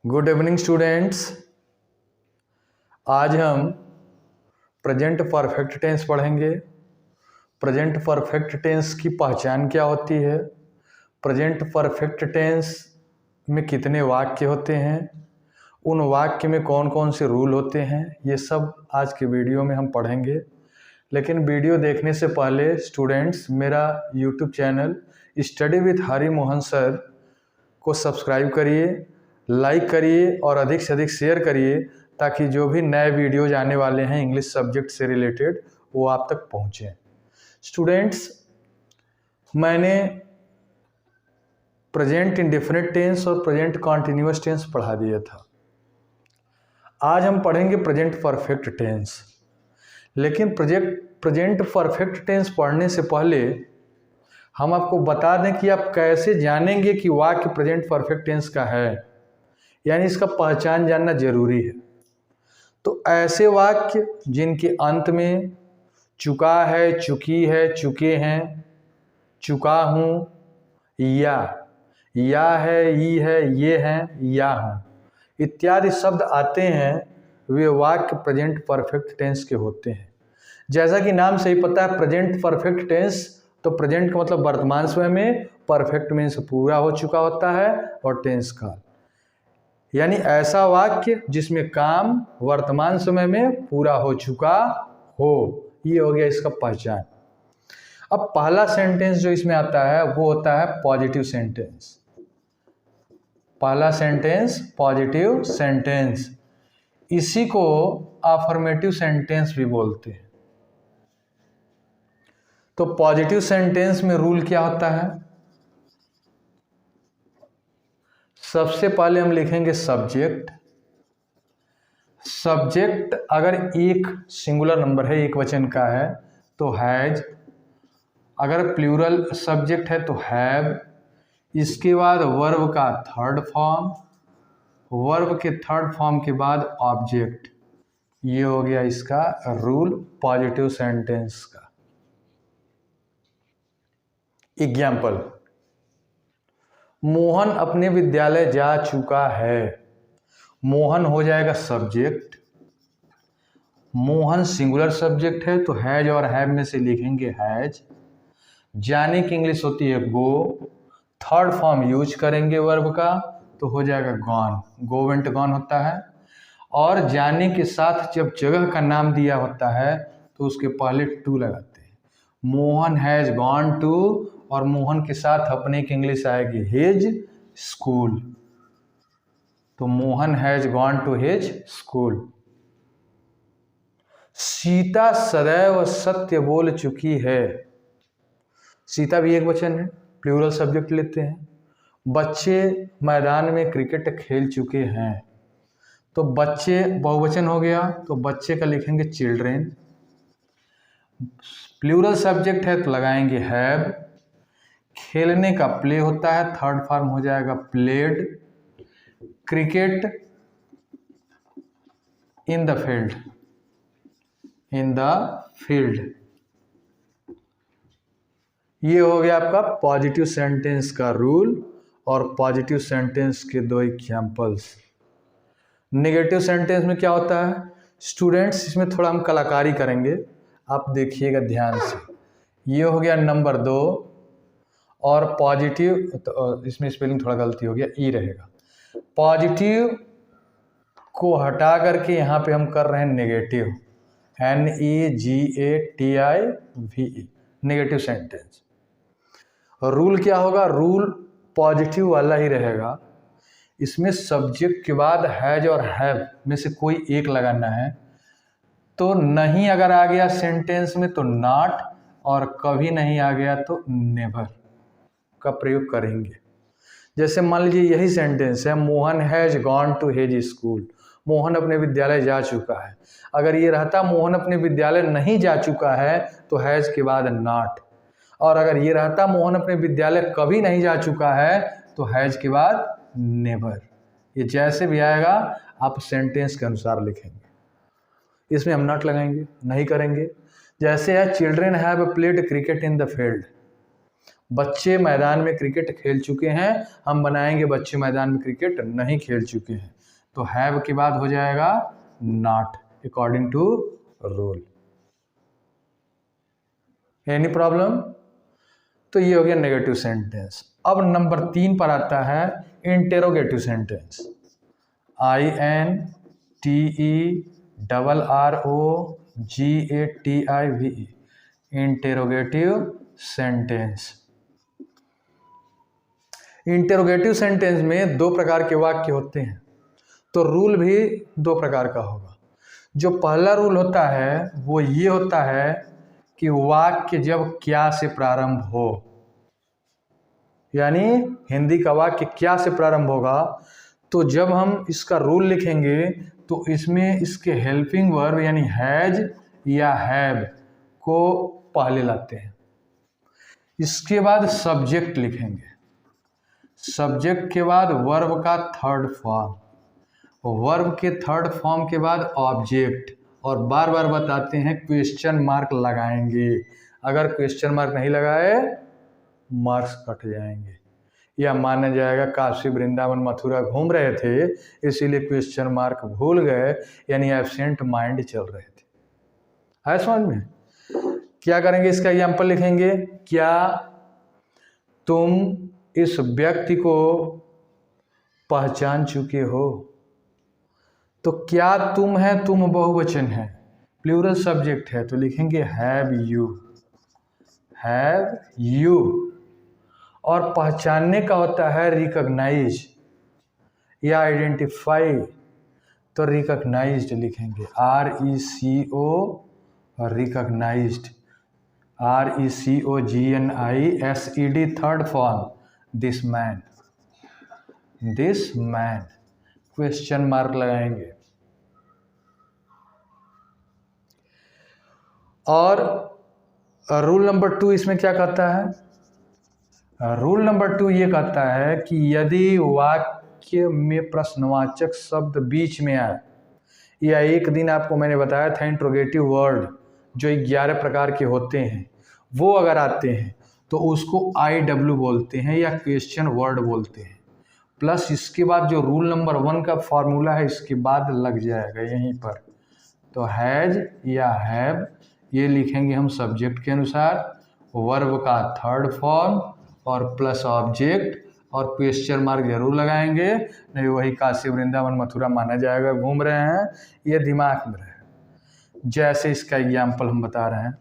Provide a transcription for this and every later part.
Good evening students. आज हम present perfect tense पढ़ेंगे। प्रेजेंट परफेक्ट टेंस की पहचान क्या होती है, प्रेजेंट परफेक्ट टेंस में कितने वाक्य होते हैं, उन वाक्य में कौन कौन से रूल होते हैं, ये सब आज के वीडियो में हम पढ़ेंगे। लेकिन वीडियो देखने से पहले स्टूडेंट्स मेरा YouTube channel study with Hari Mohan sir को सब्सक्राइब करिए, लाइक करिए और अधिक से अधिक शेयर करिए ताकि जो भी नए वीडियोज आने वाले हैं इंग्लिश सब्जेक्ट से रिलेटेड वो आप तक पहुँचें। स्टूडेंट्स, मैंने प्रेजेंट इंडेफिनिट टेंस और प्रेजेंट कॉन्टिन्यूअस टेंस पढ़ा दिया था। आज हम पढ़ेंगे प्रेजेंट परफेक्ट टेंस। लेकिन प्रेजेंट परफेक्ट टेंस पढ़ने से पहले हम आपको बता दें कि आप कैसे जानेंगे कि वाक्य प्रेजेंट परफेक्ट टेंस का है, यानी इसका पहचान जानना जरूरी है। तो ऐसे वाक्य जिनके अंत में चुका है, चुकी है, चुके हैं, चुका हूँ, या है, ई है, ये हैं, या हूँ इत्यादि शब्द आते हैं, वे वाक्य प्रेजेंट परफेक्ट टेंस के होते हैं। जैसा कि नाम से ही पता है प्रेजेंट परफेक्ट टेंस, तो प्रेजेंट का मतलब वर्तमान समय में, परफेक्ट मीन्स पूरा हो चुका होता है, और टेंस काल यानी ऐसा वाक्य जिसमें काम वर्तमान समय में पूरा हो चुका हो। ये हो गया इसका पहचान। अब पहला सेंटेंस जो इसमें आता है वो होता है पॉजिटिव सेंटेंस। पहला सेंटेंस पॉजिटिव सेंटेंस, इसी को अफर्मेटिव सेंटेंस भी बोलते हैं। तो पॉजिटिव सेंटेंस में रूल क्या होता है? सबसे पहले हम लिखेंगे सब्जेक्ट। सब्जेक्ट अगर एक सिंगुलर नंबर है, एक वचन का है तो हैज, अगर प्लूरल सब्जेक्ट है तो हैव। इसके बाद वर्ब का थर्ड फॉर्म, वर्ब के थर्ड फॉर्म के बाद ऑब्जेक्ट। ये हो गया इसका रूल पॉजिटिव सेंटेंस का। एग्जाम्पल, मोहन अपने विद्यालय जा चुका है। मोहन हो जाएगा सब्जेक्ट, मोहन सिंगुलर सब्जेक्ट है तो हैज और हैव में से लिखेंगे हैज। जाने की इंग्लिश होती है गो, थर्ड फॉर्म यूज करेंगे वर्ब का तो हो जाएगा गॉन, गो वेंट गॉन होता है। और जाने के साथ जब जगह का नाम दिया होता है तो उसके पहले टू लगाते हैं। मोहन हैज गॉन टू, और मोहन के साथ अपने की इंग्लिश आएगी हिज स्कूल, तो Mohan has gone to his school. Sita सदैव सत्य बोल चुकी है। सीता भी एक वचन है, प्लूरल सब्जेक्ट लेते हैं। बच्चे मैदान में क्रिकेट खेल चुके हैं, तो बच्चे बहुवचन हो गया तो बच्चे का लिखेंगे चिल्ड्रेन। प्लूरल सब्जेक्ट है तो लगाएंगे हैव। खेलने का प्ले होता है, थर्ड फॉर्म हो जाएगा played. Cricket in the field, in the field. ये हो गया आपका पॉजिटिव सेंटेंस का रूल और पॉजिटिव सेंटेंस के दो एग्जाम्पल्स। नेगेटिव सेंटेंस में क्या होता है स्टूडेंट्स, इसमें थोड़ा हम कलाकारी करेंगे, आप देखिएगा ध्यान से। ये हो गया नंबर 2, और पॉजिटिव, तो इसमें स्पेलिंग थोड़ा गलती हो गया, ई रहेगा। पॉजिटिव को हटा करके यहाँ पे हम कर रहे हैं negative, NEGATIVE, negative sentence. Rule क्या होगा? रूल पॉजिटिव वाला ही रहेगा। इसमें सब्जेक्ट के बाद हैज और हैव में से कोई एक लगाना है। तो नहीं अगर आ गया सेंटेंस में तो नॉट, और कभी नहीं आ गया तो नेवर का प्रयोग करेंगे। जैसे मान लीजिए यही सेंटेंस है, Mohan has gone to his school, Mohan अपने विद्यालय जा चुका है। अगर ये रहता मोहन अपने विद्यालय नहीं जा चुका है तो हैज के बाद नॉट, और अगर ये रहता मोहन अपने विद्यालय कभी नहीं जा चुका है तो हैज के बाद नेवर। ये जैसे भी आएगा आप सेंटेंस के अनुसार लिखेंगे, इसमें हम नॉट लगाएंगे, नहीं करेंगे। जैसे है children have played cricket in the field, बच्चे मैदान में क्रिकेट खेल चुके हैं, हम बनाएंगे बच्चे मैदान में क्रिकेट नहीं खेल चुके हैं। तो हैव के बाद हो जाएगा not according to rule. Any problem? तो ये हो गया नेगेटिव सेंटेंस। अब नंबर 3 पर आता है interrogative sentence. INTERROGATIVE interrogative sentence. Interrogative sentence में 2 प्रकार के वाक्य होते हैं, तो रूल भी 2 प्रकार का होगा। जो पहला रूल होता है वो ये होता है कि वाक्य जब क्या से प्रारंभ हो, यानी हिंदी का वाक्य क्या से प्रारंभ होगा, तो जब हम इसका रूल लिखेंगे तो इसमें इसके हेल्पिंग वर्ब यानी हैज या हैव को पहले लाते हैं। इसके बाद सब्जेक्ट लिखेंगे, सब्जेक्ट के बाद वर्ब का थर्ड फॉर्म, वर्ब के थर्ड फॉर्म के बाद ऑब्जेक्ट, और बार बार बताते हैं क्वेश्चन मार्क लगाएंगे। अगर क्वेश्चन मार्क नहीं लगाए मार्क्स कट जाएंगे, या माना जाएगा काशी वृंदावन मथुरा घूम रहे थे इसीलिए क्वेश्चन मार्क भूल गए, यानी एब्सेंट माइंड चल रहे थे। है समझ में? क्या करेंगे, इसका एग्जाम्पल लिखेंगे। क्या तुम इस व्यक्ति को पहचान चुके हो? तो क्या तुम है, तुम बहुवचन है, प्लूरल सब्जेक्ट है, तो लिखेंगे हैव यू, हैव यू। और पहचानने का होता है रिकॉग्नाइज या आइडेंटिफाई, तो रिकॉग्नाइज्ड लिखेंगे, RECO recognised, RECOGNISED third form, this man, this man, question mark लगाएंगे। और रूल नंबर 2 इसमें क्या कहता है? रूल नंबर 2 ये कहता है कि यदि वाक्य में प्रश्नवाचक शब्द बीच में आए, या एक दिन आपको मैंने बताया था इंट्रोगेटिव वर्ड जो 11 प्रकार के होते हैं, वो अगर आते हैं तो उसको IW बोलते हैं या क्वेश्चन वर्ड बोलते हैं। प्लस इसके बाद जो रूल नंबर 1 का फॉर्मूला है इसके बाद लग जाएगा यहीं पर, तो हैज या हैव ये लिखेंगे हम सब्जेक्ट के अनुसार, वर्ब का थर्ड फॉर्म और प्लस ऑब्जेक्ट, और क्वेश्चन मार्क जरूर लगाएंगे, नहीं वही काशी वृंदावन मथुरा माना जाएगा, घूम रहे हैं, ये दिमाग में रहे। जैसे इसका एग्जाम्पल हम बता रहे हैं,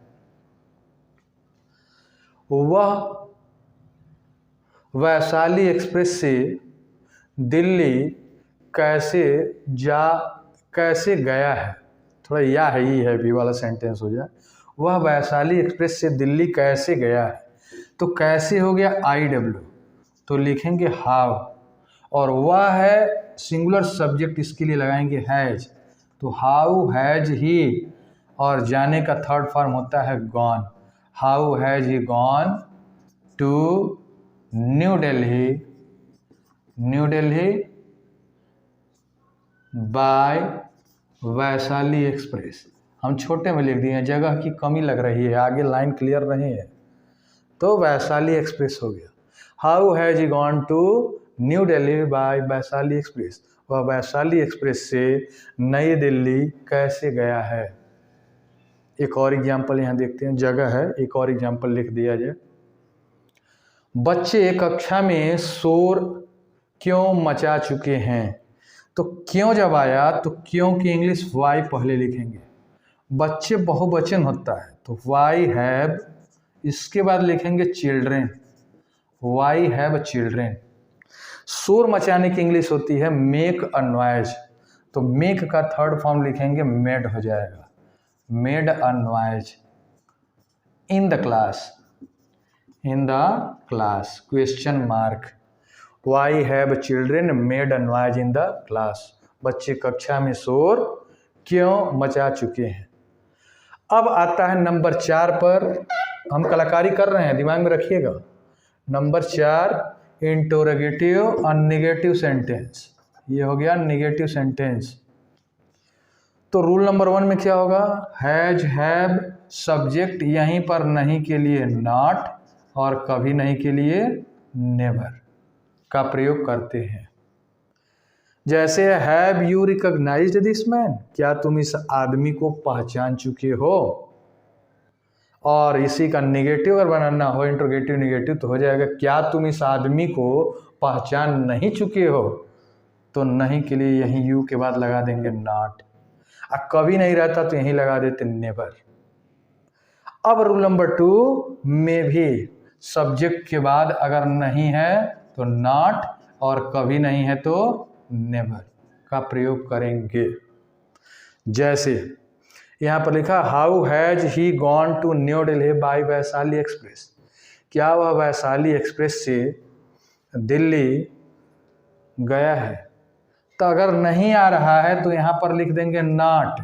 वह वैशाली एक्सप्रेस से दिल्ली कैसे गया है, थोड़ा या है ही है भी वाला सेंटेंस हो जाए। वह वैशाली एक्सप्रेस से दिल्ली कैसे गया है, तो कैसे हो गया IW, तो लिखेंगे हाउ, और वह है सिंगुलर सब्जेक्ट, इसके लिए लगाएंगे हैज, तो हाउ हैज ही, और जाने का थर्ड फॉर्म होता है gone, how has he gone to New Delhi by Vaishali Express. हम छोटे में लिख दिए हैं, जगह की कमी लग रही है, आगे लाइन क्लियर नहीं है, तो वैशाली एक्सप्रेस हो गया। How has he gone to New Delhi by Vaishali Express, वह वैशाली एक्सप्रेस से नई दिल्ली कैसे गया है। एक और एग्जाम्पल यहाँ देखते हैं, जगह है, एक और एग्जाम्पल लिख दिया जाए। बच्चे कक्षा में शोर क्यों मचा चुके हैं, तो क्यों जब आया तो क्यों की इंग्लिश वाई पहले लिखेंगे। बच्चे बहुवचन होता है तो वाई हैव, इसके बाद लिखेंगे चिल्ड्रेन, वाई हैव चिल्ड्रेन। शोर मचाने की इंग्लिश होती है मेक अ नॉइज, तो मेक का थर्ड फॉर्म लिखेंगे मेड हो जाएगा, made a noise in the class, question mark, why have children made a noise in the class, बच्चे कक्षा में शोर क्यों मचा चुके हैं। अब आता है नंबर 4 पर, हम कलाकारी कर रहे हैं, दिमाग में रखिएगा। नंबर 4 इंटरोगेटिव और नेगेटिव सेंटेंस, ये हो गया नेगेटिव सेंटेंस। तो रूल नंबर 1 में क्या होगा, हैज हैव सब्जेक्ट, यहीं पर नहीं के लिए नॉट, और कभी नहीं के लिए नेवर का प्रयोग करते हैं। जैसे have you recognised this man, क्या तुम इस आदमी को पहचान चुके हो। और इसी का नेगेटिव अगर बनाना हो, इंट्रोगेटिव नेगेटिव, तो हो जाएगा क्या तुम इस आदमी को पहचान नहीं चुके हो। तो नहीं के लिए यहीं यू के बाद लगा देंगे नॉट, और कभी नहीं रहता तो यहीं लगा देते नेवर। अब रूल नंबर 2 में भी सब्जेक्ट के बाद अगर नहीं है तो नॉट, और कभी नहीं है तो नेवर का प्रयोग करेंगे। जैसे यहाँ पर लिखा how has he gone to New Delhi by Vaishali Express, क्या वह वैशाली एक्सप्रेस से दिल्ली गया है। तो अगर नहीं आ रहा है तो यहाँ पर लिख देंगे नॉट,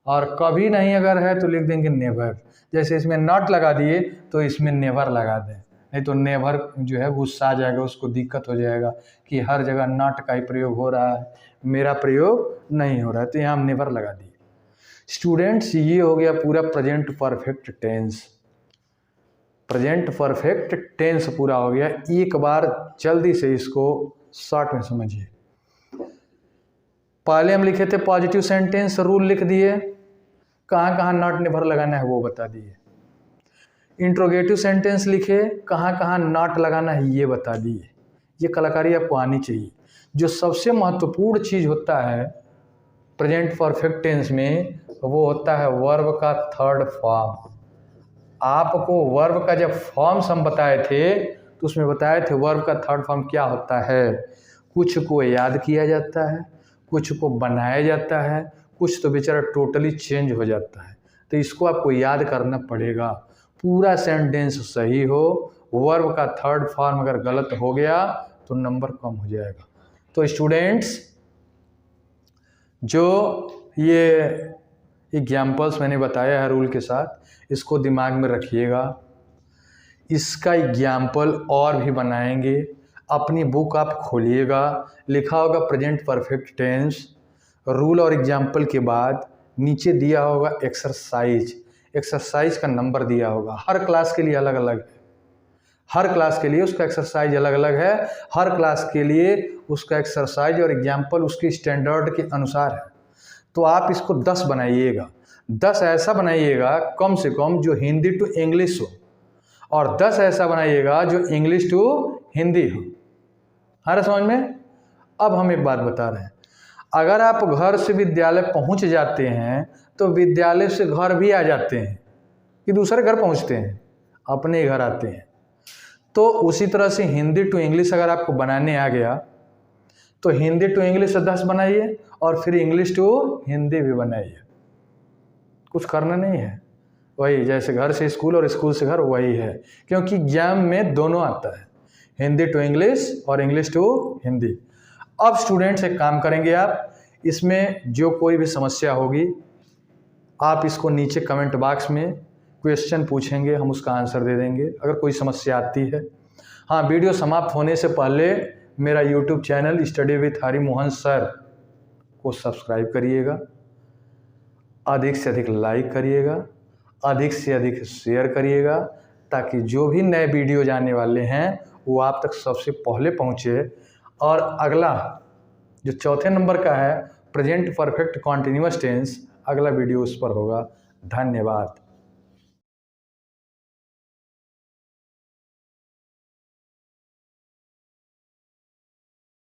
और कभी नहीं अगर है तो लिख देंगे नेवर। जैसे इसमें नॉट लगा दिए तो इसमें नेवर लगा दें, नहीं तो नेवर जो है गुस्सा आ जाएगा, उसको दिक्कत हो जाएगा कि हर जगह नॉट का ही प्रयोग हो रहा है, मेरा प्रयोग नहीं हो रहा है, तो यहाँ हम नेवर लगा दिए। स्टूडेंट्स, ये हो गया पूरा present perfect tense. Present perfect tense पूरा हो गया। एक बार जल्दी से इसको शॉर्ट में समझिए। पहले हम लिखे थे पॉजिटिव सेंटेंस, रूल लिख दिए, कहाँ कहाँ नॉट नेवर लगाना है वो बता दिए। इंट्रोगेटिव सेंटेंस लिखे, कहाँ कहाँ नॉट लगाना है ये बता दिए। ये कलाकारी आपको आनी चाहिए। जो सबसे महत्वपूर्ण चीज़ होता है प्रेजेंट परफेक्ट टेंस में, वो होता है वर्ब का थर्ड फॉर्म। आपको वर्ब का जब फॉर्म्स हम बताए थे तो उसमें बताए थे वर्ब का थर्ड फॉर्म क्या होता है। कुछ को याद किया जाता है, कुछ को बनाया जाता है, कुछ तो बेचारा टोटली चेंज हो जाता है। तो इसको आपको याद करना पड़ेगा। पूरा सेंटेंस सही हो, वर्ब का थर्ड फॉर्म अगर गलत हो गया तो नंबर कम हो जाएगा। तो स्टूडेंट्स, जो ये एग्जाम्पल्स मैंने बताया है रूल के साथ, इसको दिमाग में रखिएगा। इसका एग्जाम्पल और भी बनाएंगे। अपनी बुक आप खोलिएगा, लिखा होगा प्रेजेंट परफेक्ट टेंस, रूल और एग्जाम्पल के बाद नीचे दिया होगा एक्सरसाइज। एक्सरसाइज का नंबर दिया होगा, हर क्लास के लिए अलग अलग है, हर क्लास के लिए उसका एक्सरसाइज अलग अलग है। हर क्लास के लिए उसका एक्सरसाइज और एग्जाम्पल उसके स्टैंडर्ड के अनुसार है। तो आप इसको 10 बनाइएगा। 10 ऐसा बनाइएगा कम से कम जो हिंदी टू इंग्लिश हो, और 10 ऐसा बनाइएगा जो इंग्लिश टू हिंदी हो। हर समझ में। अब हम एक बात बता रहे हैं, अगर आप घर से विद्यालय पहुंच जाते हैं तो विद्यालय से घर भी आ जाते हैं कि दूसरे घर पहुंचते हैं, अपने घर आते हैं। तो उसी तरह से हिंदी टू इंग्लिश अगर आपको बनाने आ गया तो हिंदी टू इंग्लिश 10 बनाइए, और फिर इंग्लिश टू हिंदी भी बनाइए। कुछ करना नहीं है, वही जैसे घर से स्कूल और स्कूल से घर वही है, क्योंकि एग्जाम में दोनों आता है, हिंदी टू इंग्लिश और इंग्लिश टू हिंदी। अब स्टूडेंट्स एक काम करेंगे, आप इसमें जो कोई भी समस्या होगी आप इसको नीचे कमेंट बॉक्स में क्वेश्चन पूछेंगे, हम उसका आंसर दे देंगे अगर कोई समस्या आती है। हाँ, वीडियो समाप्त होने से पहले मेरा YouTube channel study with Hari Mohan sir को सब्सक्राइब करिएगा, अधिक से अधिक लाइक करिएगा, अधिक से अधिक शेयर करिएगा, ताकि जो भी नए वीडियो जाने वाले हैं वो आप तक सबसे पहले पहुँचे। और अगला जो चौथे नंबर का है प्रेजेंट परफेक्ट कॉन्टिन्यूअस टेंस, अगला वीडियो उस पर होगा। धन्यवाद।